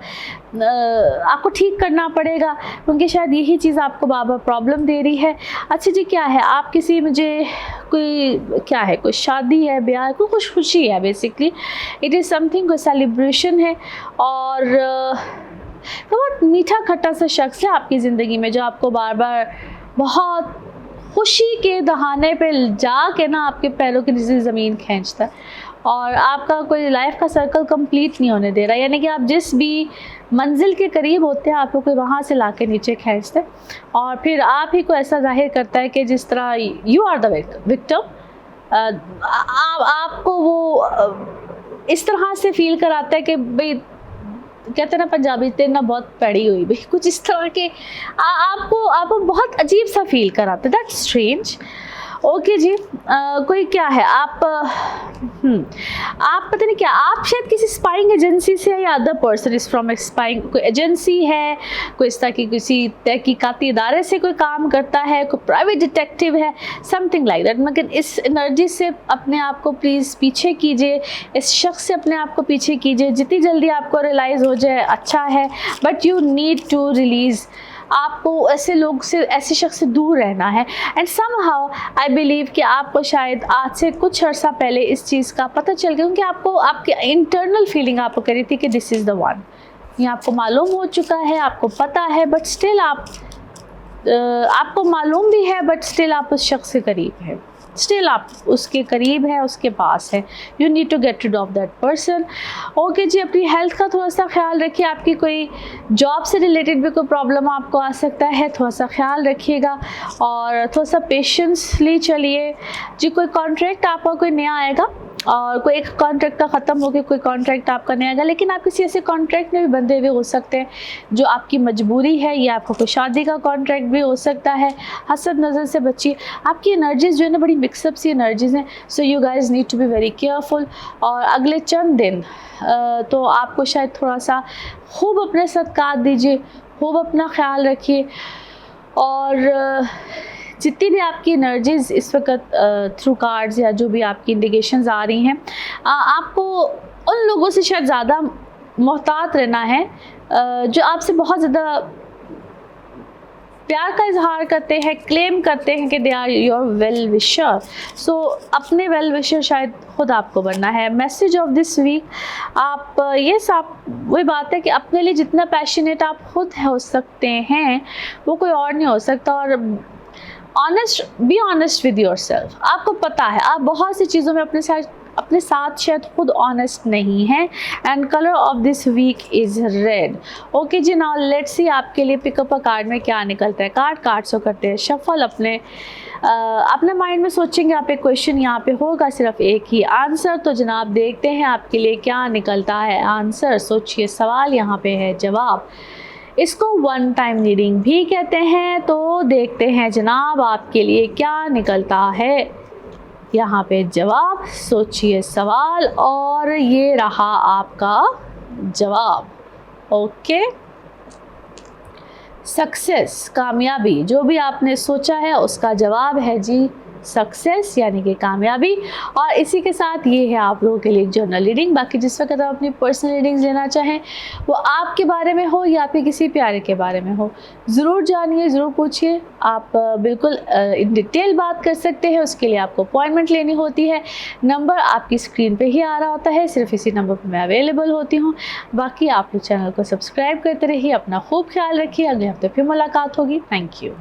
[SPEAKER 1] आपको ठीक करना पड़ेगा, क्योंकि शायद यही चीज़ आपको बार बार प्रॉब्लम दे रही है। अच्छा जी, क्या है आप किसी, मुझे कोई क्या है, कोई शादी है, ब्याह, कोई खुशी है, बेसिकली इट इज़ समथिंग, कोई सेलिब्रेशन है, और बहुत मीठा खट्टा सा शख्स है आपकी ज़िंदगी में जो आपको बार बार बहुत खुशी के दहाने पे जा के ना आपके पैरों की नीचे ज़मीन खींचता है, और आपका कोई लाइफ का सर्कल कंप्लीट नहीं होने दे रहा। यानी कि आप जिस भी मंजिल के करीब होते हैं आपको कोई वहाँ से लाके नीचे खींचता है, और फिर आप ही को ऐसा जाहिर करता है कि जिस तरह यू आर द विक्टिम, आपको वो इस तरह से फील कराता है कि भाई, कहते हैं ना पंजाबी, तेरे ना बहुत पड़ी हुई भाई, कुछ इस तरह के आपको बहुत अजीब सा फील कराते, दैट्स स्ट्रेंज। ओके जी, कोई क्या है आप पता नहीं क्या, आप शायद किसी स्पाइंग एजेंसी से, या other person is from A spying, कोई एजेंसी है, कोई इस तरह की किसी तहकीकाती इदारे से कोई काम करता है, कोई प्राइवेट डिटेक्टिव है, समथिंग लाइक दैट। मगर इस एनर्जी से अपने आप को प्लीज़ पीछे कीजिए, इस शख्स से अपने आप को पीछे कीजिए, जितनी जल्दी आपको रियलाइज़ हो जाए अच्छा है, but you need to release. आपको ऐसे लोग से, ऐसे शख्स से दूर रहना है। एंड समहाउ आई बिलीव कि आपको शायद आज से कुछ अर्सा पहले इस चीज़ का पता चल गया, क्योंकि आपको आपकी इंटरनल फीलिंग आपको कह रही थी कि दिस इज़ द वन। ये आपको मालूम हो चुका है, आपको पता है, बट स्टिल आपको मालूम भी है, बट स्टिल आप उस शख्स के करीब हैं। स्टिल आप उसके करीब है, उसके पास है, you need to get rid of that person. Okay जी, अपनी हेल्थ का थोड़ा सा ख्याल रखिए, आपकी कोई जॉब से रिलेटेड भी कोई प्रॉब्लम आपको आ सकता है, थोड़ा सा ख्याल रखिएगा और थोड़ा सा पेशेंसली चलिए जी। कोई कॉन्ट्रैक्ट आपका कोई नया आएगा और कोई एक कॉन्ट्रैक्ट का ख़त्म हो गया, कोई कॉन्ट्रैक्ट आपका नहीं आएगा, लेकिन आप किसी ऐसे कॉन्ट्रैक्ट में भी बंधे हुए हो सकते हैं जो आपकी मजबूरी है, या आपका कोई शादी का कॉन्ट्रैक्ट भी हो सकता है। हसद नज़र से बचिए, आपकी एनर्जीज़ जो है ना बड़ी मिक्सअप सी एनर्जीज़ हैं, so you guys need to be very careful. और अगले चंद दिन तो आपको शायद थोड़ा सा खूब अपने साथ काट दीजिए, खूब अपना ख्याल रखिए, और जितनी भी आपकी एनर्जीज़ इस वक्त थ्रू कार्ड्स या जो भी आपकी इंडिकेशंस आ रही हैं, आपको उन लोगों से शायद ज़्यादा मोहतात रहना है जो आपसे बहुत ज़्यादा प्यार का इजहार करते हैं, क्लेम करते हैं कि they are your well wisher. सो अपने वेल विशर शायद खुद आपको बनना है। मैसेज ऑफ दिस वीक, आप ये सब वही बात है कि अपने लिए जितना पैशनेट आप खुद हो सकते हैं वो कोई और नहीं हो सकता। और honest, be honest with your self. आपको पता है आप बहुत सी चीज़ों में अपने साथ शायद खुद ऑनेस्ट नहीं हैं। And colour of this week is red. Okay जी, नाउ लेट्स सी आपके लिए पिकअप अ कार्ड में क्या निकलता है। कार्ड से करते हैं शफल। अपने माइंड में सोचेंगे आप एक क्वेश्चन, यहाँ पे होगा सिर्फ एक ही आंसर। तो जनाब देखते हैं आपके लिए क्या निकलता है आंसर। सोचिए, सवाल यहाँ पे है, जवाब। इसको वन टाइम रीडिंग भी कहते हैं। तो देखते हैं जनाब आपके लिए क्या निकलता है यहाँ पे जवाब। सोचिए सवाल, और ये रहा आपका जवाब। ओके, सक्सेस, कामयाबी, जो भी आपने सोचा है उसका जवाब है जी सक्सेस, यानी कि कामयाबी। और इसी के साथ ये है आप लोगों के लिए जर्नल रीडिंग। बाकी जिस वक्त आप अपनी पर्सनल रीडिंग्स लेना चाहें, वो आपके बारे में हो या फिर किसी प्यारे के बारे में हो, ज़रूर जानिए, ज़रूर पूछिए। आप बिल्कुल इन डिटेल बात कर सकते हैं। उसके लिए आपको अपॉइंटमेंट लेनी होती है। नंबर आपकी स्क्रीन पे ही आ रहा होता है, सिर्फ इसी नंबर पर मैं अवेलेबल होती हूँ। बाकी आप लोग चैनल को सब्सक्राइब करते रहिए, अपना खूब ख्याल रखिए। अगले हफ्ते फिर मुलाकात होगी। Thank you.